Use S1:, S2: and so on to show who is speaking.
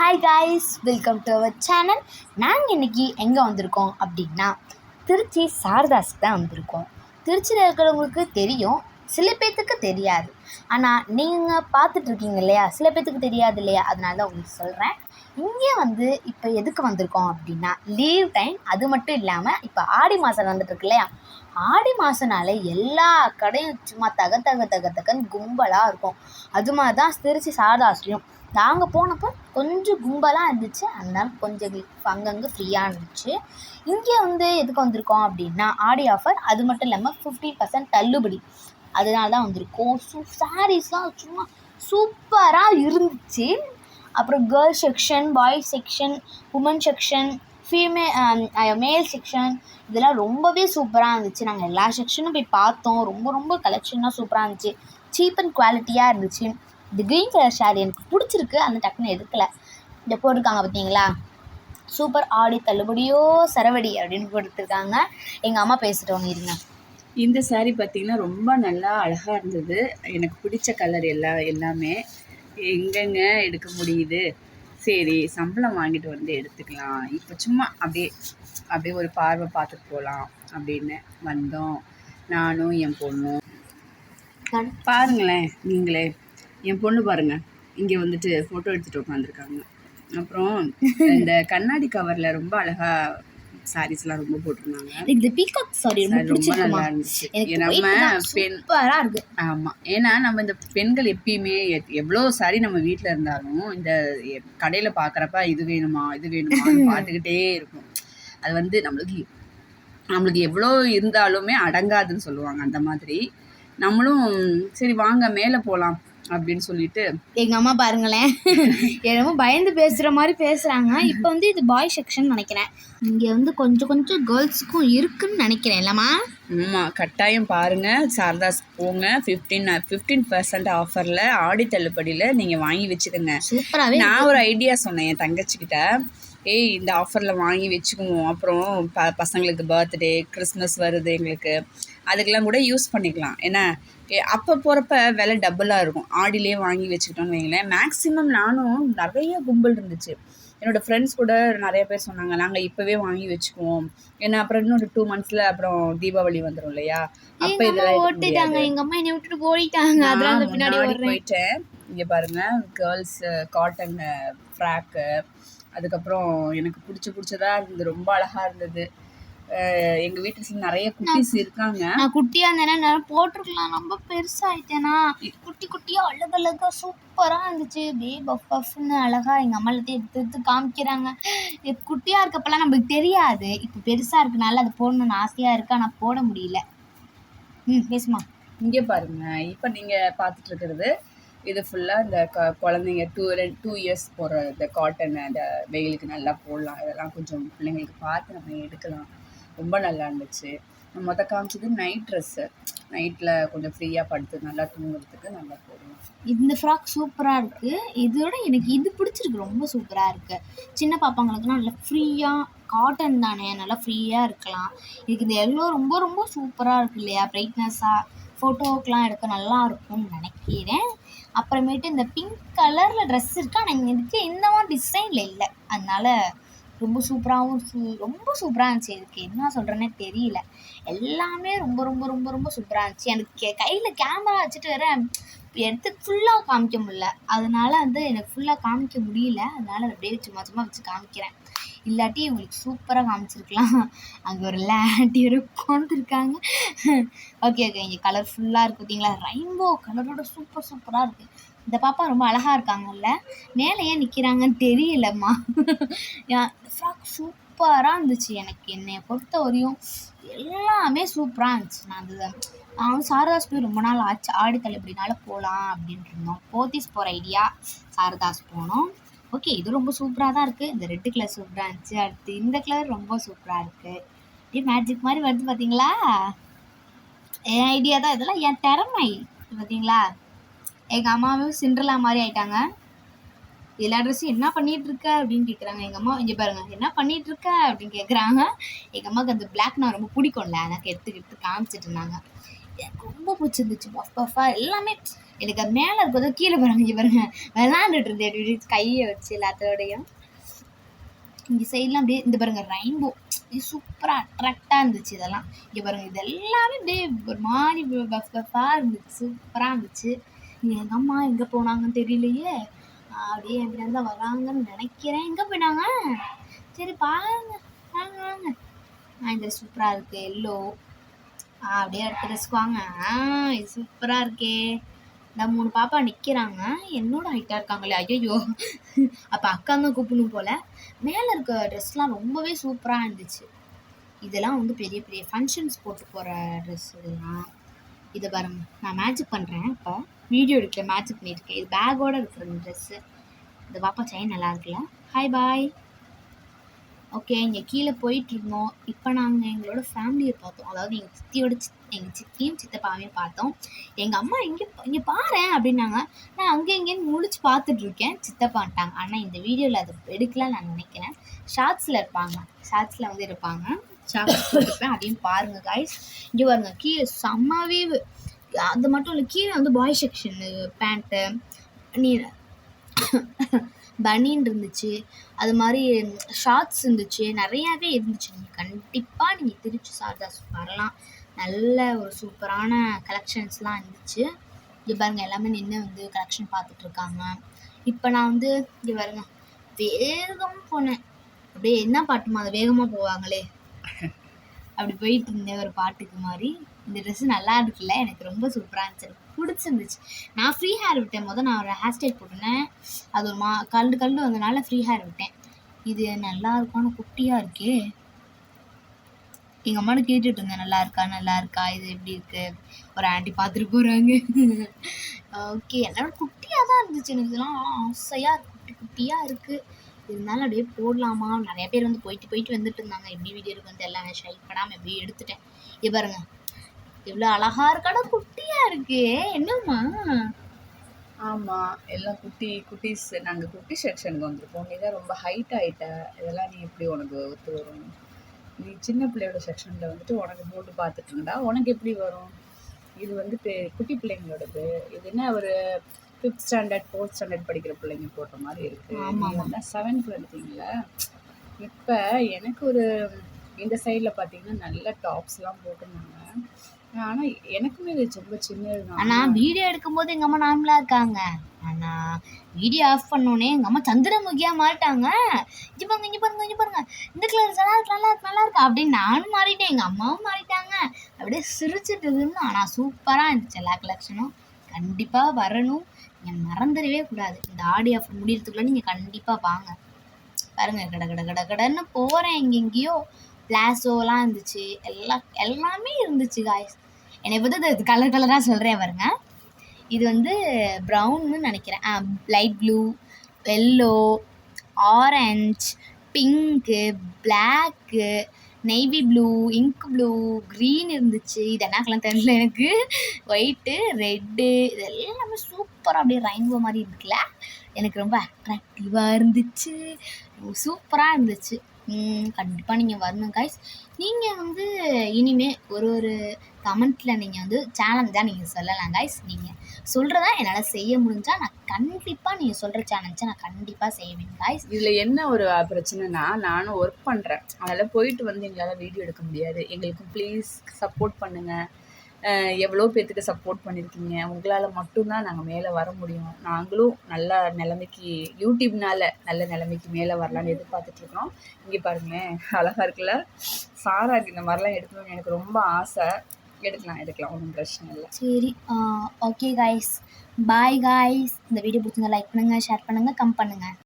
S1: Hi guys, welcome to our channel. நாங்கள் இன்றைக்கி எங்கே வந்திருக்கோம் அப்படின்னா திருச்சி சாரதாஸ்க்கு தான் வந்திருக்கோம். திருச்சியில் இருக்கிறவங்களுக்கு தெரியும், சில பேர்த்துக்கு தெரியாது. ஆனால் நீங்கள் பார்த்துட்ருக்கீங்க இல்லையா, சில பேர்த்துக்கு தெரியாது இல்லையா, அதனால தான் உங்களுக்கு சொல்கிறேன். இங்கே இப்போ எதுக்கு வந்திருக்கோம் அப்படின்னா லீவ் டைம். அது மட்டும் இல்லாமல் இப்போ ஆடி மாதம் வந்துட்டுருக்கு இல்லையா, ஆடி மாதனால எல்லா கடையும் சும்மா தகன்னு கும்பலாக இருக்கும். அது மாதிரி தான் திருச்சி சாரதாஸ்லையும் நாங்கள் போனப்போ கொஞ்சம் கும்பலாக இருந்துச்சு. அதனால கொஞ்சம் எங்களுக்கு அங்கங்கே ஃப்ரீயாக இருந்துச்சு. இங்கே எதுக்கு வந்திருக்கோம் அப்படின்னா ஆடி ஆஃபர், அது மட்டும் இல்லாமல் 50% தள்ளுபடி. அதனால தான் வந்திருக்கோம். சாரீஸ்லாம் சும்மா சூப்பராக இருந்துச்சு. அப்புறம் girls section, boys section, women section, male section, இதெல்லாம் ரொம்பவே சூப்பராக இருந்துச்சு. நாங்கள் எல்லா செக்ஷனும் போய் பார்த்தோம். ரொம்ப கலெக்ஷனாக சூப்பராக இருந்துச்சு. சீப் அண்ட் குவாலிட்டியாக இருந்துச்சு. இந்த க்ரீன் கலர் ஷேர் எனக்கு பிடிச்சிருக்கு, அந்த டக்குன்னு எடுக்கலை. இந்த போட்டிருக்காங்க பார்த்தீங்களா, சூப்பர் ஆடி தள்ளுபடியோ சரவடி அப்படின்னு போட்டுருக்காங்க. எங்கள் அம்மா பேசிட்டவங்க இருங்க.
S2: இந்த சாரீ பார்த்திங்கன்னா ரொம்ப நல்லா அழகாக இருந்தது. எனக்கு பிடிச்ச கலர் எல்லாமே எங்கெங்க எடுக்க முடியுது. சரி, சம்பளம் வாங்கிட்டு வந்து எடுத்துக்கலாம், இப்போ சும்மா அப்படியே ஒரு பார்வை பார்த்துட்டு போகலாம் அப்படின்னு வந்தோம். நானும் என் பொண்ணும். பாருங்களேன் நீங்களே, என் பொண்ணு பாருங்கள், இங்கே ஃபோட்டோ எடுத்துகிட்டு உட்காந்துருக்காங்க. அப்புறம் இந்த கண்ணாடி கவரில் ரொம்ப அழகாக சாரீஸ்லாம் ரொம்ப போட்டிருந்தாங்க.
S1: இந்த பீகாக் சாரி ரொம்ப
S2: நல்லா இருந்துச்சு. ஆமாம், ஏன்னா நம்ம இந்த பெண்கள் எப்பயுமே எவ்வளோ சாரி நம்ம வீட்டில் இருந்தாலும் இந்த கடையில் பார்க்குறப்ப இது வேணுமா பார்த்துக்கிட்டே இருக்கும். அது நம்மளுக்கு எவ்வளோ இருந்தாலுமே அடங்காதுன்னு சொல்லுவாங்க. அந்த மாதிரி நம்மளும் சரி வாங்க மேலே போகலாம் அப்படின்னு சொல்லிட்டு
S1: எங்கள் அம்மா பாருங்களேன், என்னமோ பயந்து பேசுகிற மாதிரி பேசுகிறாங்க. இப்போ இது பாய் செக்ஷன் நினைக்கிறேன். இங்கே கொஞ்சம் கேர்ள்ஸுக்கும் இருக்குன்னு நினைக்கிறேன் இல்லைம்மா?
S2: ஆமாம், கட்டாயம் பாருங்கள், சாரதாஸ் போங்க. 15% ஆஃபரில் ஆடி தள்ளுபடியில் நீங்கள் வாங்கி வச்சுக்கோங்க.
S1: சூப்பராகவே.
S2: நான் ஒரு ஐடியா சொன்னேன் என் தங்கச்சிக்கிட்ட, இந்த ஆஃபரில் வாங்கி வச்சுக்குவோம், அப்புறம் பசங்களுக்கு பர்த்டே, கிறிஸ்மஸ் வருது எங்களுக்கு, அதுக்கெல்லாம் கூட யூஸ் பண்ணிக்கலாம். ஏன்னா அப்போ போகிறப்ப விலை டபுளாக இருக்கும். ஆடிலே வாங்கி வச்சுக்கிட்டோன்னு வைங்களேன். மேக்ஸிமம் நானும் நிறைய கும்பல் இருந்துச்சு. என்னோடய ஃப்ரெண்ட்ஸ் கூட நிறைய பேர் சொன்னாங்க, நாங்கள் இப்போவே வாங்கி வச்சுக்குவோம், ஏன்னா அப்புறம் இன்னொரு 2 monthsல அப்புறம் தீபாவளி வந்துடும் இல்லையா, அப்போ இதெல்லாம்
S1: ஓட்டிட்டாங்க. எங்கள் அம்மா என்னை விட்டுட்டு போயிட்டாங்க. அதனால
S2: முன்னாடி போயிட்டேன். இங்கே பாருங்கள், கேர்ள்ஸ் காட்டன் ஃப்ராக்கு, அதுக்கப்புறம் எனக்கு பிடிச்சதா இருந்தது, ரொம்ப அழகாக இருந்தது. எங்கள் வீட்டில் நிறைய குட்டீஸ் இருக்காங்க.
S1: நான் குட்டியாக இருந்தேன்னா நான் போட்டிருக்கலாம், ரொம்ப பெருசாகிட்டேன்னா குட்டியாக அழகழகாக சூப்பராக இருந்துச்சு. பஃப்னு அழகாக எங்கள் அம்மா எல்லாத்தையும் எடுத்து காமிக்கிறாங்க. குட்டியாக இருக்கப்பெல்லாம் நம்மளுக்கு தெரியாது, இப்போ பெருசாக இருக்குனால அதை போடணும்னு ஆசையாக இருக்குது, ஆனால் போட முடியல. பேசுமா.
S2: இங்கே பாருங்கள், இப்போ நீங்கள் பார்த்துட்டு இருக்கிறது இது ஃபுல்லாக இந்த குழந்தைங்க 2 years போகிற இந்த காட்டன், அந்த வெயிலுக்கு நல்லா போடலாம். இதெல்லாம் கொஞ்சம் பிள்ளைங்களுக்கு பார்த்து நம்ம எடுக்கலாம். ரொம்ப நல்லா இருந்துச்சு. நான் காமிச்சது நைட் ட்ரெஸ்ஸு. நைட்டில் கொஞ்சம் ஃப்ரீயாக படுத்து நல்லா தூங்குறதுக்கு நல்லா போடலாம்.
S1: இந்த ஃப்ராக் சூப்பராக இருக்குது. இதோட எனக்கு இது பிடிச்சிருக்கு, ரொம்ப சூப்பராக இருக்குது. சின்ன பாப்பாங்களுக்குலாம் நல்லா ஃப்ரீயாக, காட்டன் தானே, நல்லா ஃப்ரீயாக இருக்கலாம். எனக்கு இந்த எல்லோ ரொம்ப சூப்பராக இருக்குது இல்லையா, பிரைட்னஸாக ஃபோட்டோவுக்கெலாம் எடுக்க நல்லா இருக்கும்னு நினைக்கிறேன். அப்புறமேட்டு இந்த பிங்க் கலரில் ட்ரெஸ் இருக்குது, ஆனால் எனக்கு இந்த மாதிரி டிசைனில் இல்லை, அதனால ரொம்ப சூப்பராக இருந்துச்சு. இதுக்கு என்ன சொல்கிறேன்னே தெரியல. எல்லாமே ரொம்ப சூப்பராக இருந்துச்சு. எனக்கு கையில் கேமரா வச்சுட்டு வேற எடுத்து ஃபுல்லாக காமிக்க முடியல, அதனால எனக்கு ஃபுல்லாக காமிக்க முடியல. அதனால அப்படியே சும்மா வச்சு காமிக்கிறேன். இல்லாட்டி உங்களுக்கு சூப்பராக காமிச்சிருக்கலாம். அங்கே ஒரு லேண்டி ஒரு உட்காந்துருக்காங்க. ஓகே, இங்கே கலர்ஃபுல்லாக இருக்குது பார்த்தீங்களா, ரெயின்போ கலரோட சூப்பராக இருக்குது. இந்த பாப்பா ரொம்ப அழகாக இருக்காங்கல்ல, மேலே ஏன் நிற்கிறாங்கன்னு தெரியலம்மா. ஃப்ராக் சூப்பராக இருந்துச்சு. என்னை பொறுத்த வரையும் எல்லாமே சூப்பராக இருந்துச்சு. நான் சாரதாஸ் போய் ரொம்ப நாள் ஆச்சு. ஆடி தள்ளுபடினால போகலாம் அப்படின்ட்டு இருந்தோம். போத்தீஸ் போகிற ஐடியா, சாரதாஸ் போனோம். ஓகே, இது ரொம்ப சூப்பராக தான் இருக்குது. இந்த ரெட்டு கலர் சூப்பராக இருந்துச்சு. அடுத்து இந்த கலர் ரொம்ப சூப்பராக இருக்குது. இப்படி மேஜிக் மாதிரி வருது பார்த்தீங்களா, என் ஐடியா தான் இதெல்லாம், என் திறமை பார்த்தீங்களா. எங்கள் அம்மாவும் சிண்ட்ரலா மாதிரி ஆயிட்டாங்க. எல்லா ட்ரெஸ்ஸும் என்ன பண்ணிகிட்ருக்க அப்படின்னு கேட்குறாங்க. எங்கள் அம்மா இங்கே பாருங்கள், என்ன பண்ணிகிட்ருக்க அப்படின்னு கேட்குறாங்க. எங்கள் அம்மாவுக்கு அந்த பிளாக் நான் ரொம்ப பிடிக்கும்ல, எனக்கு எடுத்து காமிச்சிட்டு இருந்தாங்க. எனக்கு ரொம்ப பிடிச்சிருந்துச்சு. பஃப் பஃபாக எல்லாமே. எனக்கு அது மேலே இருக்கிறதோ கீழே பாருங்க, இங்கே பாருங்க விளாண்டுட்டு இருந்தேன் அப்படி கையை வச்சு எல்லாத்தோடையும். இங்கே சைட்லாம் அப்படியே இந்த பாருங்க ரெயின்போ, இது சூப்பராக அட்ராக்டாக இருந்துச்சு. இதெல்லாம் இங்கே பாருங்க, இது எல்லாமே அப்படியே ஒரு மாதிரி பஃப் பஃபாக இருந்துச்சு, சூப்பராக இருந்துச்சு. எங்கள் அம்மா எங்கே போனாங்கன்னு தெரியலையே, அப்படியே எங்கிட்ட தான் வராங்கன்னு நினைக்கிறேன். எங்கே போயிட்டாங்க? சரி பாருங்க, வாங்க வாங்க. இந்த சூப்பராக இருக்குது எல்லோ. அப்படியே அடுத்த ட்ரெஸ்க்கு வாங்க. இது சூப்பராக இருக்கே. இந்த 3 பாப்பா நிற்கிறாங்க, என்னோட ஹைட்டாக இருக்காங்களே. ஐயோ, அப்போ அக்காங்க கூப்பிடணும் போல். மேலே இருக்க ட்ரெஸ்லாம் ரொம்பவே சூப்பராக இருந்துச்சு. இதெல்லாம் வந்து பெரிய பெரிய ஃபங்க்ஷன்ஸ் போட்டு போகிற ட்ரெஸ் இதெல்லாம். இதை பாருங்க, நான் மேட்சிக் பண்ணுறேன். இப்போ வீடியோ எடுக்கல, மேட்சிக் பண்ணியிருக்கேன். இது பேக்கோடு இருக்கிற இந்த ட்ரெஸ்ஸு. இந்த பாப்பா செயின் நல்லா இருக்குல்ல. Hi bye. ஓகே, இங்கே கீழே போயிட்டுருந்தோம். இப்போ நாங்கள் எங்களோட ஃபேமிலியை பார்த்தோம். அதாவது எங்கள் சித்தியும் சித்தப்பாவையும் பார்த்தோம். எங்கள் அம்மா இங்கே பாரேன் அப்படின்னாங்க. நான் அங்கே இங்கேன்னு முழிச்சு பார்த்துட்ருக்கேன். சித்தப்பான்ட்டாங்க. ஆனால் இந்த வீடியோவில் அதை எடுக்கலாம் நான் நினைக்கிறேன். ஷார்ட்ஸில் இருப்பாங்க, ஷார்ட்ஸில் வந்து இருப்பாங்க. ஷார்ட்ஸ் போட்டுருப்பேன், அதையும் பாருங்கள் கைஸ். இங்கே பாருங்க, கீழே செம்மவே. அது மட்டும் இல்லை, கீழே வந்து பாய் செக்ஷனு பேண்ட்டு பனியன் இருந்துச்சு, அது மாதிரி ஷார்ட்ஸ் இருந்துச்சு, நிறையாவே இருந்துச்சு. நீங்கள் கண்டிப்பாக நீங்கள் திருச்சி சாரதாஸ் வரலாம். நல்ல ஒரு சூப்பரான கலெக்ஷன்ஸ்லாம் இருந்துச்சு. இங்கே பாருங்கள், எல்லாமே நின்று வந்து கலெக்ஷன் பார்த்துட்ருக்காங்க. இப்போ நான் வந்து இங்கே பாருங்க வேகமாக போனேன். அப்படியே என்ன பாட்டுமா அதை வேகமாக போவாங்களே அப்படி போயிட்டு இருந்தேன் ஒரு பாட்டுக்கு மாதிரி. இந்த ட்ரெஸ்ஸு நல்லா இருக்குல்ல, எனக்கு ரொம்ப சூப்பராக இருந்துச்சு, பிடிச்சிருந்துச்சு. நான் ஃப்ரீ ஹேர் விட்டேன். நான் ஒரு ஹேர் ஸ்டைல் போட்டிருந்தேன், அது ஒரு கல்டு வந்தனால ஃப்ரீ ஹேர் விட்டேன். இது நல்லா இருக்கும், குட்டியாக இருக்கே. எங்கள் அம்மாட்ட கேட்டுட்டு இருந்தேன், நல்லா இருக்கா, இது எப்படி இருக்கு. ஒரு ஆண்டி பார்த்துட்டு போகிறாங்க. ஓகே, என்னோட குட்டியாக தான் இருந்துச்சு. எனக்கு இதெல்லாம் ஆசையாக குட்டியாக இருக்குது. இருந்தாலும் அப்படியே போடலாமா. நிறைய பேர் வந்து போயிட்டு வந்துட்டு இருந்தாங்க. எப்படி வீடியோ இருக்கு வந்து எல்லாம் ஷைட் பண்ணாமல் எப்படி எடுத்துட்டேன். இது பாருங்க, இவ்வளோ அழகா இருக்காடா, குட்டியா இருக்கு. என்னம்மா?
S2: ஆமாம், எல்லாம் குட்டீஸ். நாங்கள் குட்டி செக்ஷனுக்கு வந்திருக்கோம். நீ தான் ரொம்ப ஹைட் ஆகிட்ட, இதெல்லாம் நீ எப்படி உனக்கு ஒத்து வரும்? நீ சின்ன பிள்ளையோட செக்ஷனில் வந்துட்டு உனக்கு போட்டு பார்த்துட்டு இருந்தா உனக்கு எப்படி வரும்? இது வந்து குட்டி பிள்ளைங்களோடது. இது என்ன ஒரு 5th ஸ்டாண்டர்ட் 4th ஸ்டாண்டர்ட் படிக்கிற பிள்ளைங்க போடுற மாதிரி இருக்குது. நீங்கள் தான் 7th எடுத்தீங்களா? இப்போ எனக்கு ஒரு இந்த சைடில் பார்த்தீங்கன்னா நல்ல டாப்ஸ்லாம் போட்டிருந்தாங்க. ஆனால் எனக்குமே இது ரொம்ப சின்னது தான்.
S1: ஆனால் வீடியோ எடுக்கும்போது எங்கள் அம்மா நார்மலாக இருக்காங்க. ஆனால் வீடியோ ஆஃப் பண்ணோடனே எங்கள் அம்மா சந்திரமுகியாக மாறிட்டாங்க. இங்கே பாருங்க, இந்த கலர் நல்லா இருக்கு அப்படின்னு நானும் மாறிட்டேன், எங்கள் அம்மாவும் மாறிட்டாங்க. அப்படியே சிரிச்சுட்டு இருந்தோம். ஆனால் சூப்பராக இருந்துச்சு எல்லா கலெக்ஷனும். கண்டிப்பாக வரணும், நீங்கள் மறந்துடவே கூடாது. இந்த ஆடி ஆஃபர் முடியறதுக்குள்ளே நீங்கள் கண்டிப்பாக வாங்க. பாருங்க, கடன்னு போகிறேன். எங்கெங்கேயோ பிளாசோலாம் இருந்துச்சு, எல்லாமே இருந்துச்சு காய்ஸ். என்னை பற்றி இது கலராக சொல்கிறேன் பாருங்க. இது வந்து ப்ரௌன்னு நினைக்கிறேன், light blue, yellow, orange, pink, black, navy blue, ink blue, green இருந்துச்சு. இது என்னக்கெல்லாம் தெரியல எனக்கு. ஒயிட்டு, ரெட்டு, இது எல்லாமே சூப்பராக அப்படியே ரெயின்போ மாதிரி இருக்குல்ல. எனக்கு ரொம்ப அட்ராக்டிவாக இருந்துச்சு, சூப்பராக இருந்துச்சு. கண்டிப்பாக நீங்கள் வரணும் கைஸ். நீங்கள் வந்து இனிமேல் ஒரு கமெண்ட்டில் நீங்கள் வந்து சேலஞ்ச் தான் நீங்கள் சொல்லலாம் கைஸ். நீங்கள் சொல்கிறதா என்னால் செய்ய முடிஞ்சால் நான் கண்டிப்பாக நீங்கள் சொல்கிற சேலஞ்சை நான் கண்டிப்பாக செய்வேன் கைஸ்.
S2: இதில் என்ன ஒரு பிரச்சனைனா, நானும் ஒர்க் பண்ணுறேன், அதனால் போயிட்டு வந்து எங்களால் வீடியோ எடுக்க முடியாது. எங்களுக்கு ப்ளீஸ் சப்போர்ட் பண்ணுங்கள். எவ்வளோ பேர்த்துக்கு சப்போர்ட் பண்ணியிருக்கீங்க, உங்களால் மட்டும்தான் நாங்கள் மேலே வர முடியும். நாங்களும் நல்ல நிலைமைக்கு யூடியூப்னால நல்ல நிலைமைக்கு மேலே வரலான்னு எதிர்பார்த்துட்ருக்கோம். இங்கே பாருங்களேன், அழகாக இருக்குல்ல. சாராக்கு இந்த மாதிரிலாம் எடுக்கணும்னு எனக்கு ரொம்ப ஆசை. எடுக்கலாம், ஒன்றும் பிரச்சனை இல்லை.
S1: சரி, ஓகே காய்ஸ், பாய் காய்ஸ். இந்த வீடியோ பிடிச்சிருந்தா லைக் பண்ணுங்கள், ஷேர் பண்ணுங்கள், கமெண்ட் பண்ணுங்கள்.